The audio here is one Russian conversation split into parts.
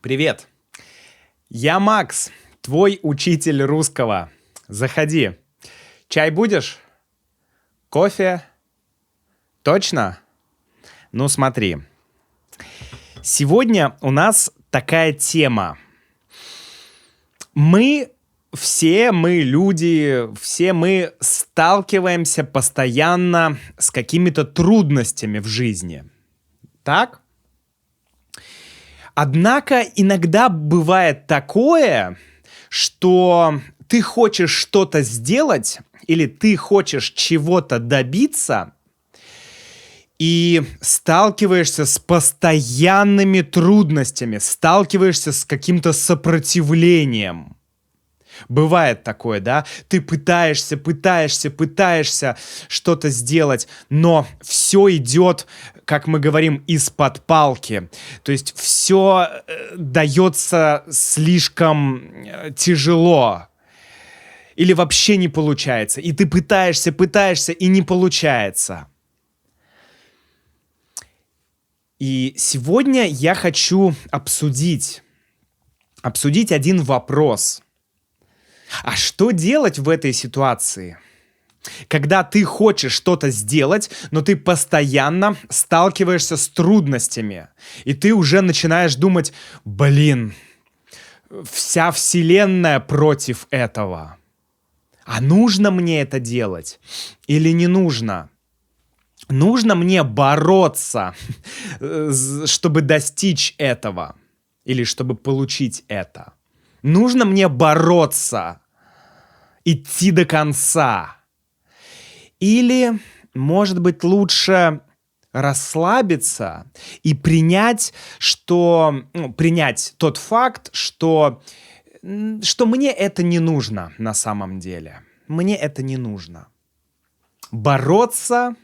Привет! Я Макс, твой учитель русского. Заходи. Чай будешь? Кофе? Точно? Ну смотри. Сегодня у нас такая тема. Все мы люди, все мы сталкиваемся постоянно с какими-то трудностями в жизни. Так? Однако иногда бывает такое, что ты хочешь что-то сделать или ты хочешь чего-то добиться и сталкиваешься с постоянными трудностями, сталкиваешься с каким-то сопротивлением. Бывает такое, да? Ты пытаешься что-то сделать, но все идет, как мы говорим, из-под палки. То есть все дается слишком тяжело. Или вообще не получается. И ты пытаешься, и не получается. И сегодня я хочу обсудить один вопрос. А что делать в этой ситуации? Когда ты хочешь что-то сделать, но ты постоянно сталкиваешься с трудностями, и ты уже начинаешь думать: блин, вся вселенная против этого. А нужно мне это делать или не нужно? Нужно мне бороться, чтобы достичь этого или чтобы получить это? Нужно мне бороться, идти до конца? Или, может быть, лучше расслабиться и принять тот факт, что мне это не нужно на самом деле. Мне это не нужно. Бороться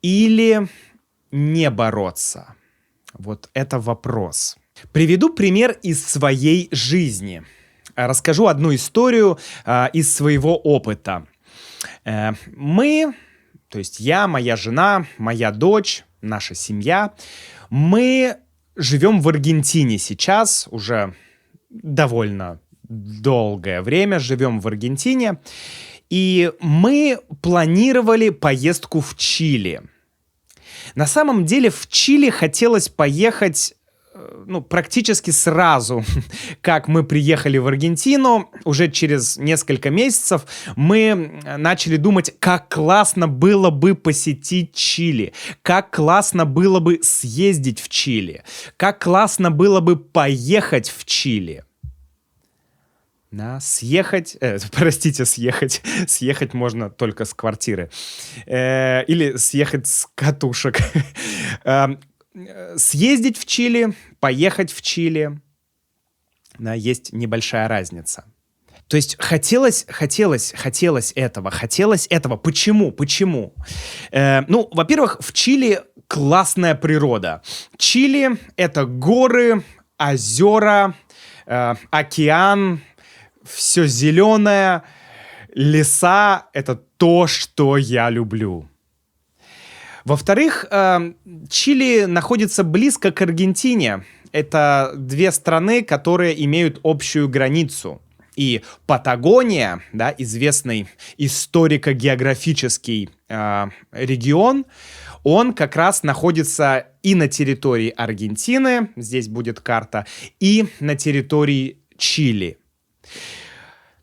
или не бороться? Вот это вопрос. Приведу пример из своей жизни. Расскажу одну историю из своего опыта. То есть я, моя жена, моя дочь, наша семья, мы живем в Аргентине сейчас, уже довольно долгое время живем в Аргентине, и мы планировали поездку в Чили. На самом деле в Чили хотелось поехать практически сразу, как мы приехали в Аргентину. Уже через несколько месяцев мы начали думать, как классно было бы посетить Чили, как классно было бы съездить в Чили, как классно было бы поехать в Чили. Съехать можно только с квартиры. Или съехать с катушек. Съездить в Чили, поехать в Чили. Да, есть небольшая разница. То есть хотелось этого. Почему? Во-первых, в Чили классная природа. Чили — это горы, озера, океан, все зеленое, леса — это то, что я люблю. Во-вторых, Чили находится близко к Аргентине. Это две страны, которые имеют общую границу. И Патагония, да, известный историко-географический регион, он как раз находится и на территории Аргентины, здесь будет карта, и на территории Чили.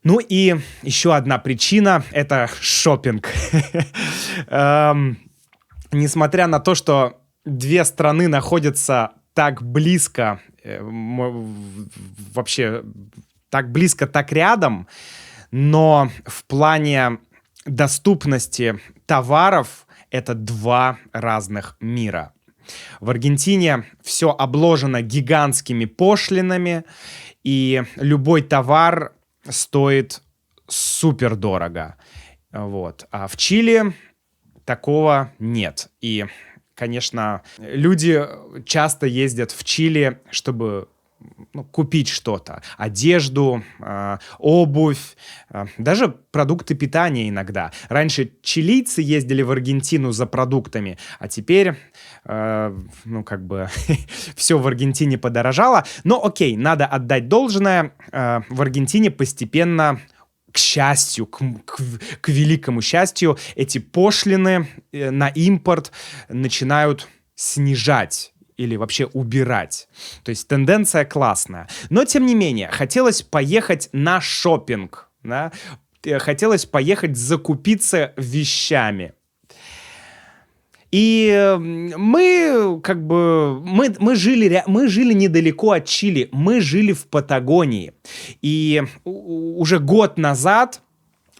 Ну и еще одна причина — это шопинг. Несмотря на то, что две страны находятся так близко, вообще так близко, так рядом, но в плане доступности товаров это два разных мира. В Аргентине все обложено гигантскими пошлинами, и любой товар стоит супер дорого. Вот. А в Чили такого нет. И, конечно, люди часто ездят в Чили, чтобы ну, купить что-то. Одежду, обувь, даже продукты питания иногда. Раньше чилийцы ездили в Аргентину за продуктами, а теперь, ну, как бы, все в Аргентине подорожало. Но окей, надо отдать должное. В Аргентине постепенно, к счастью, к великому счастью, эти пошлины на импорт начинают снижать или вообще убирать. То есть тенденция классная. Но, тем не менее, хотелось поехать на шопинг, да? Хотелось поехать закупиться вещами. И мы как бы мы жили недалеко от Чили, мы жили в Патагонии. И уже год назад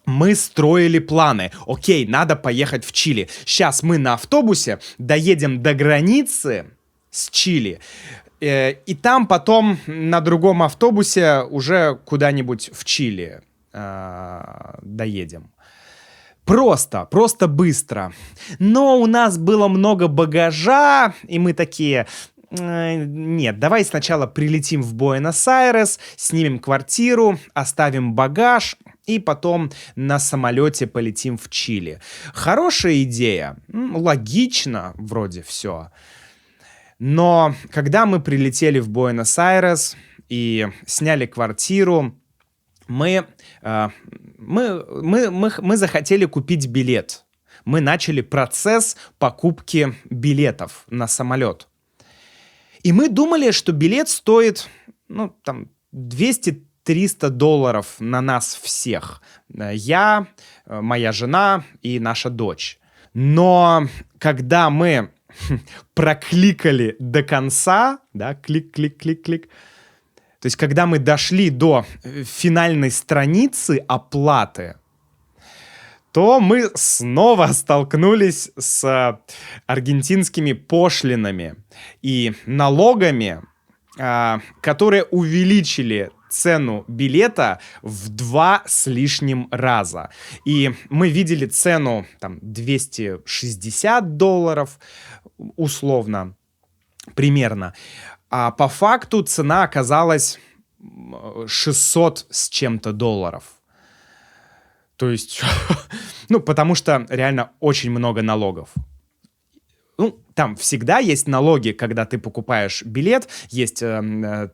мы строили планы. Окей, надо поехать в Чили. Сейчас мы на автобусе доедем до границы с Чили, и там потом на другом автобусе уже куда-нибудь в Чили доедем. Просто быстро. Но у нас было много багажа, и мы такие: нет, давай сначала прилетим в Буэнос-Айрес, снимем квартиру, оставим багаж, и потом на самолете полетим в Чили. Хорошая идея, логично вроде все. Но когда мы прилетели в Буэнос-Айрес и сняли квартиру, мы захотели купить билет. Мы начали процесс покупки билетов на самолет. И мы думали, что билет стоит, ну, там, $200-300 на нас всех. Я, моя жена и наша дочь. Но когда мы прокликали до конца, да, клик-клик-клик-клик, то есть когда мы дошли до финальной страницы оплаты, то мы снова столкнулись с аргентинскими пошлинами и налогами, которые увеличили цену билета в 2 с лишним раза. И мы видели цену там $260, условно, примерно. А по факту цена оказалась 600 с чем-то долларов. То есть, ну, потому что реально очень много налогов. Ну, там всегда есть налоги, когда ты покупаешь билет, есть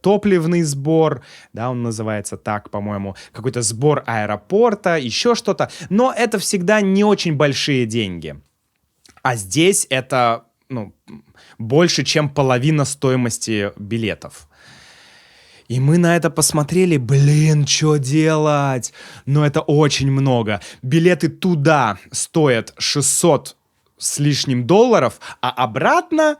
топливный сбор, да, он называется так, по-моему, какой-то сбор аэропорта, еще что-то, но это всегда не очень большие деньги. А здесь это, ну, больше, чем половина стоимости билетов. И мы на это посмотрели, блин, что делать? Но это очень много. Билеты туда стоят 600 с лишним долларов, а обратно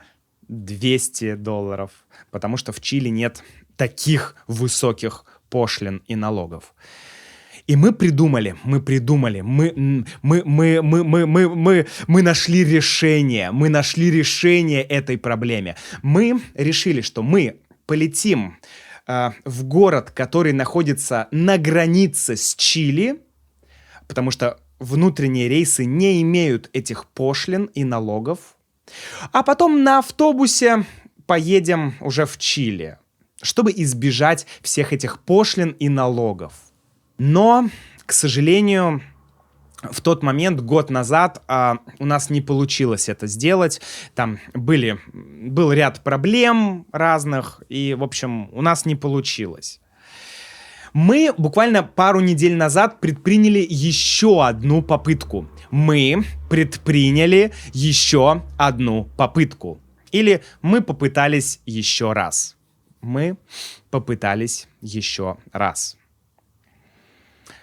$200, потому что в Чили нет таких высоких пошлин и налогов. И мы придумали, мы нашли решение этой проблеме. Мы решили, что мы полетим в город, который находится на границе с Чили, потому что внутренние рейсы не имеют этих пошлин и налогов. А потом на автобусе поедем уже в Чили, чтобы избежать всех этих пошлин и налогов. Но, к сожалению, в тот момент, год назад, у нас не получилось это сделать. Там был ряд проблем разных, и, в общем, у нас не получилось. Мы буквально пару недель назад предприняли еще одну попытку. Или мы попытались еще раз.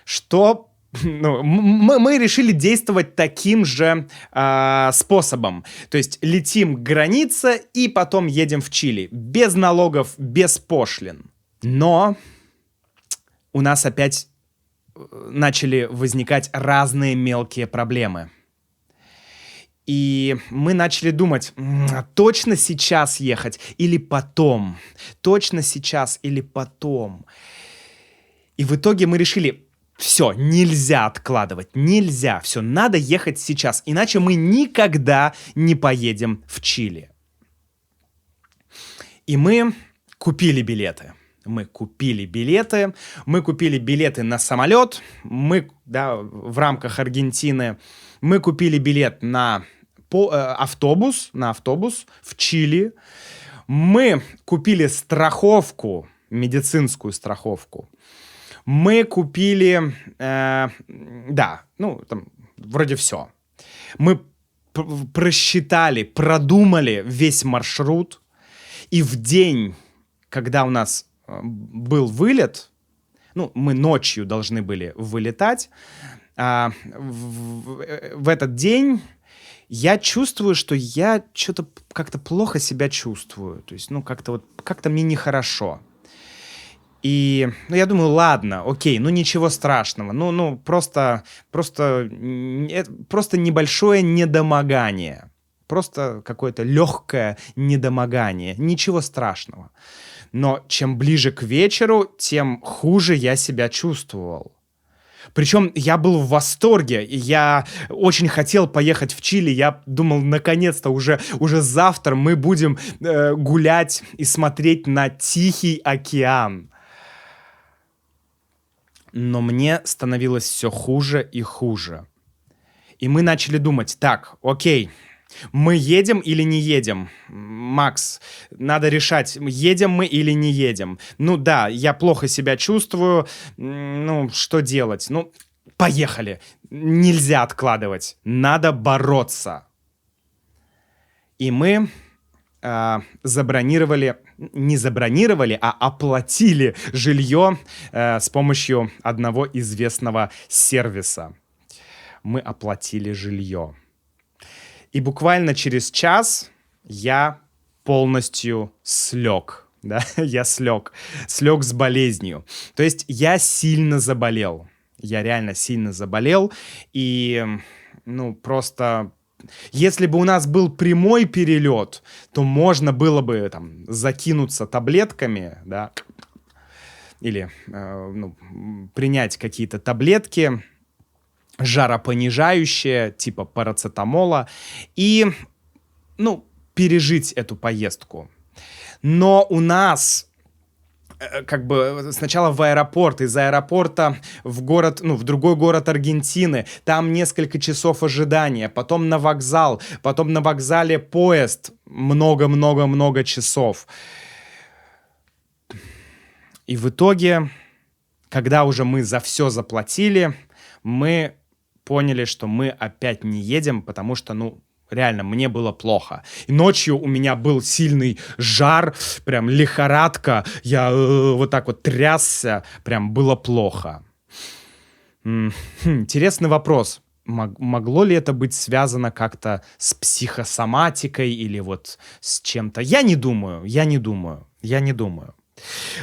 Что? Ну, мы решили действовать таким же способом. То есть летим к границе и потом едем в Чили. Без налогов, без пошлин. Но у нас опять начали возникать разные мелкие проблемы. И мы начали думать, точно сейчас ехать или потом? Точно сейчас или потом? И в итоге мы решили, все, нельзя откладывать, нельзя, все, надо ехать сейчас, иначе мы никогда не поедем в Чили. И мы купили билеты. Мы купили билеты на самолет, в рамках Аргентины. Мы купили билет на автобус в Чили. Мы купили страховку, медицинскую страховку. Мы купили, вроде все. Мы просчитали, продумали весь маршрут. И в день, когда у нас был вылет, мы ночью должны были вылетать, в этот день я чувствую, что я что-то как-то плохо себя чувствую. То есть, как-то мне нехорошо. И, я думаю, ладно, окей, ничего страшного. Просто небольшое недомогание. Просто какое-то легкое недомогание. Ничего страшного. Но чем ближе к вечеру, тем хуже я себя чувствовал. Причем я был в восторге, и я очень хотел поехать в Чили. Я думал, наконец-то уже завтра мы будем гулять и смотреть на Тихий океан. Но мне становилось все хуже и хуже. И мы начали думать, так, окей, мы едем или не едем? Макс, надо решать, едем мы или не едем. Я плохо себя чувствую, что делать? Поехали, нельзя откладывать, надо бороться. И мы оплатили жилье с помощью одного известного сервиса. Мы оплатили жилье. И буквально через час я полностью слег. Да? Я слег с болезнью. То есть я сильно заболел. Я реально сильно заболел. И, просто... Если бы у нас был прямой перелет, то можно было бы закинуться таблетками, да, или принять какие-то таблетки жаропонижающие, типа парацетамола, и, пережить эту поездку. Но у нас сначала в аэропорт, из аэропорта в город, в другой город Аргентины, там несколько часов ожидания, потом на вокзал, потом на вокзале поезд, много-много-много часов. И в итоге, когда уже мы за все заплатили, мы поняли, что мы опять не едем, потому что, реально, мне было плохо. И ночью у меня был сильный жар, прям лихорадка. Я вот так вот трясся, прям было плохо. Интересный вопрос. Могло ли это быть связано как-то с психосоматикой или вот с чем-то? Я не думаю.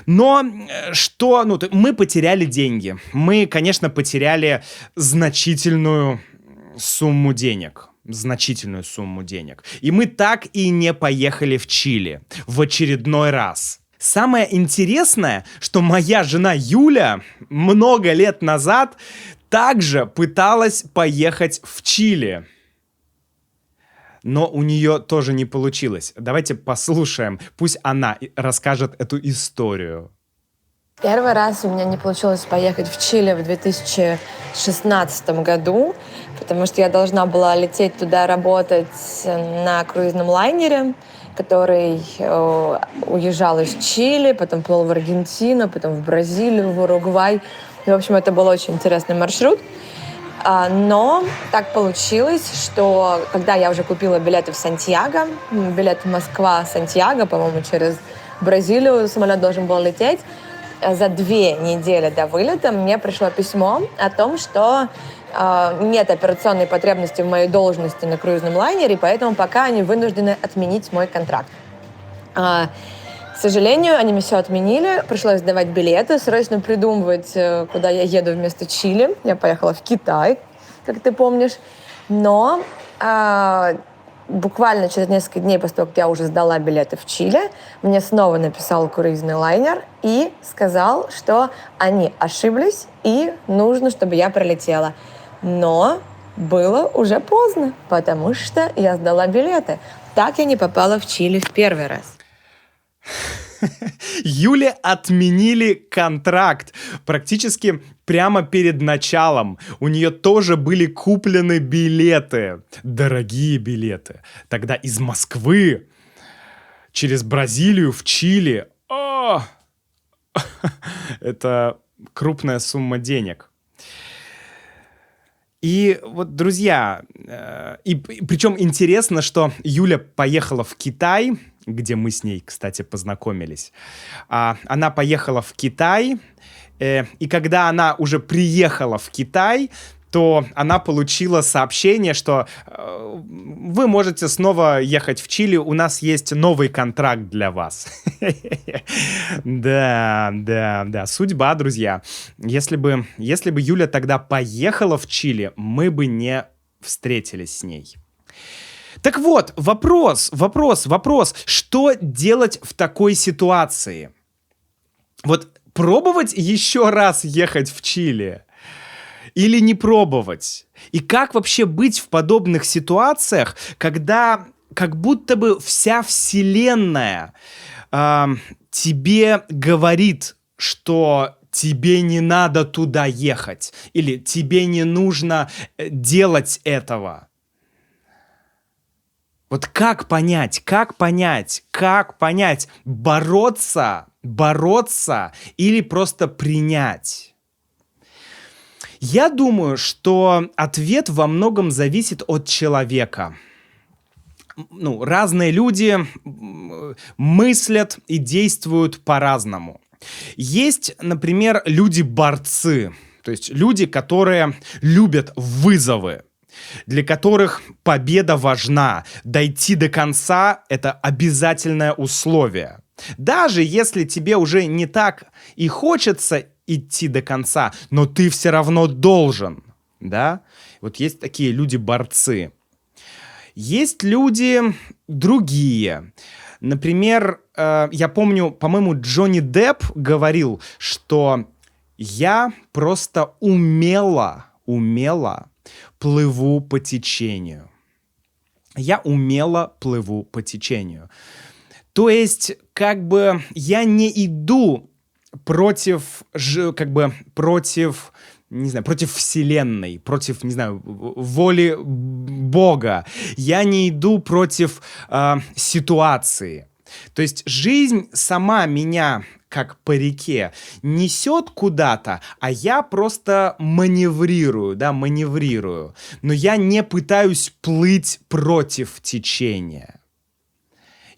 Но мы потеряли деньги. Мы, конечно, потеряли значительную сумму денег. И мы так и не поехали в Чили в очередной раз. Самое интересное, что моя жена Юля много лет назад также пыталась поехать в Чили. Но у нее тоже не получилось. Давайте послушаем, пусть она расскажет эту историю. Первый раз у меня не получилось поехать в Чили в 2016 году, потому что я должна была лететь туда работать на круизном лайнере, который уезжал из Чили, потом плыл в Аргентину, потом в Бразилию, в Уругвай. И, в общем, это был очень интересный маршрут. Но так получилось, что когда я уже купила билеты в Сантьяго, билет Москва-Сантьяго, по-моему, через Бразилию самолет должен был лететь, за 2 недели до вылета мне пришло письмо о том, что нет операционной потребности в моей должности на круизном лайнере, поэтому пока они вынуждены отменить мой контракт. К сожалению, они мне все отменили, пришлось сдавать билеты, срочно придумывать, куда я еду вместо Чили. Я поехала в Китай, как ты помнишь, но буквально через несколько дней после того, как я уже сдала билеты в Чили, мне снова написал круизный лайнер и сказал, что они ошиблись и нужно, чтобы я прилетела. Но было уже поздно, потому что я сдала билеты. Так я не попала в Чили в первый раз. Юле отменили контракт практически прямо перед началом. У нее тоже были куплены билеты, дорогие билеты. Тогда из Москвы через Бразилию в Чили. Это крупная сумма денег. И вот, друзья, причем интересно, что Юля поехала в Китай, где мы с ней, кстати, познакомились. Она поехала в Китай, и когда она уже приехала в Китай, то она получила сообщение, что вы можете снова ехать в Чили, у нас есть новый контракт для вас. Да, судьба, друзья. Если бы Юля тогда поехала в Чили, мы бы не встретились с ней. Так вот, вопрос. Что делать в такой ситуации? Вот пробовать еще раз ехать в Чили? Или не пробовать? И как вообще быть в подобных ситуациях, когда как будто бы вся вселенная тебе говорит, что тебе не надо туда ехать, или тебе не нужно делать этого? Вот как понять, бороться или просто принять? Я думаю, что ответ во многом зависит от человека. Разные люди мыслят и действуют по-разному. Есть, например, люди-борцы, то есть люди, которые любят вызовы, для которых победа важна. Дойти до конца — это обязательное условие. Даже если тебе уже не так и хочется идти до конца, но ты все равно должен, да? Вот есть такие люди-борцы. Есть люди другие. Например, я помню, по-моему, Джонни Депп говорил, что я просто умело плыву по течению. Я умело плыву по течению. То есть, я не иду против вселенной, против, воли Бога. Я не иду против ситуации. То есть жизнь сама меня, как по реке, несет куда-то, а я просто маневрирую. Но я не пытаюсь плыть против течения.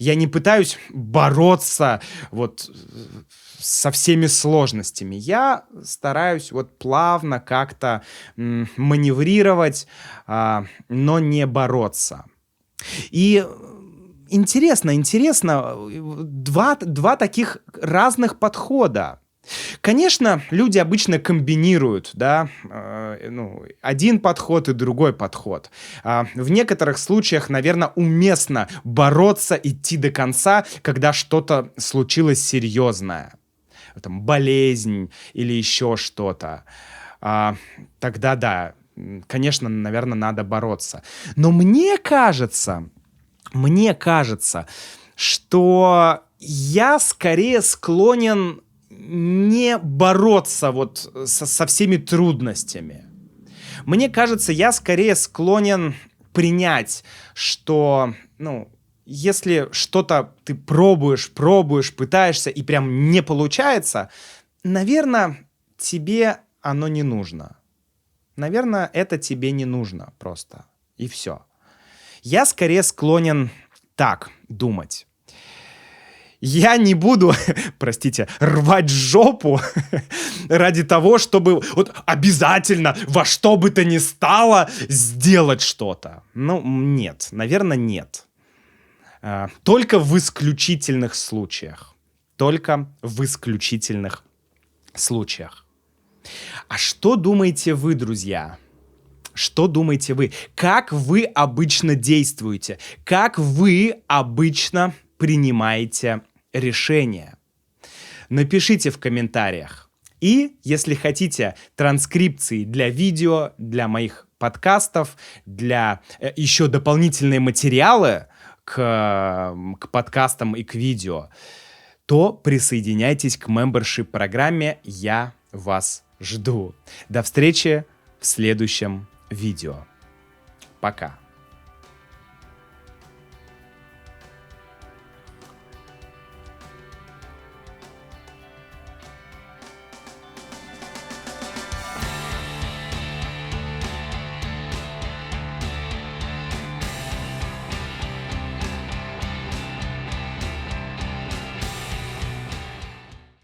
Я не пытаюсь бороться со всеми сложностями. Я стараюсь плавно как-то маневрировать, но не бороться. И интересно, два таких разных подхода. Конечно, люди обычно комбинируют, да, один подход и другой подход. В некоторых случаях, наверное, уместно бороться, идти до конца, когда что-то случилось серьезное. Там, болезнь или еще что-то. Тогда да, конечно, наверное, надо бороться. Но мне кажется, что я скорее склонен не бороться со всеми трудностями. Мне кажется, я скорее склонен принять, что, если что-то ты пробуешь, пытаешься и прям не получается, наверное, тебе оно не нужно. Наверное, это тебе не нужно просто. И все. Я скорее склонен так думать. Я не буду, рвать жопу ради того, чтобы обязательно во что бы то ни стало сделать что-то. Нет, наверное, нет. Только в исключительных случаях. А что думаете вы, друзья? Что думаете вы? Как вы обычно действуете? Как вы обычно принимаете решения? Напишите в комментариях. И, если хотите транскрипции для видео, для моих подкастов, для еще дополнительные материалы к подкастам и к видео, то присоединяйтесь к membership-программе. Я вас жду. До встречи в следующем видео. Пока.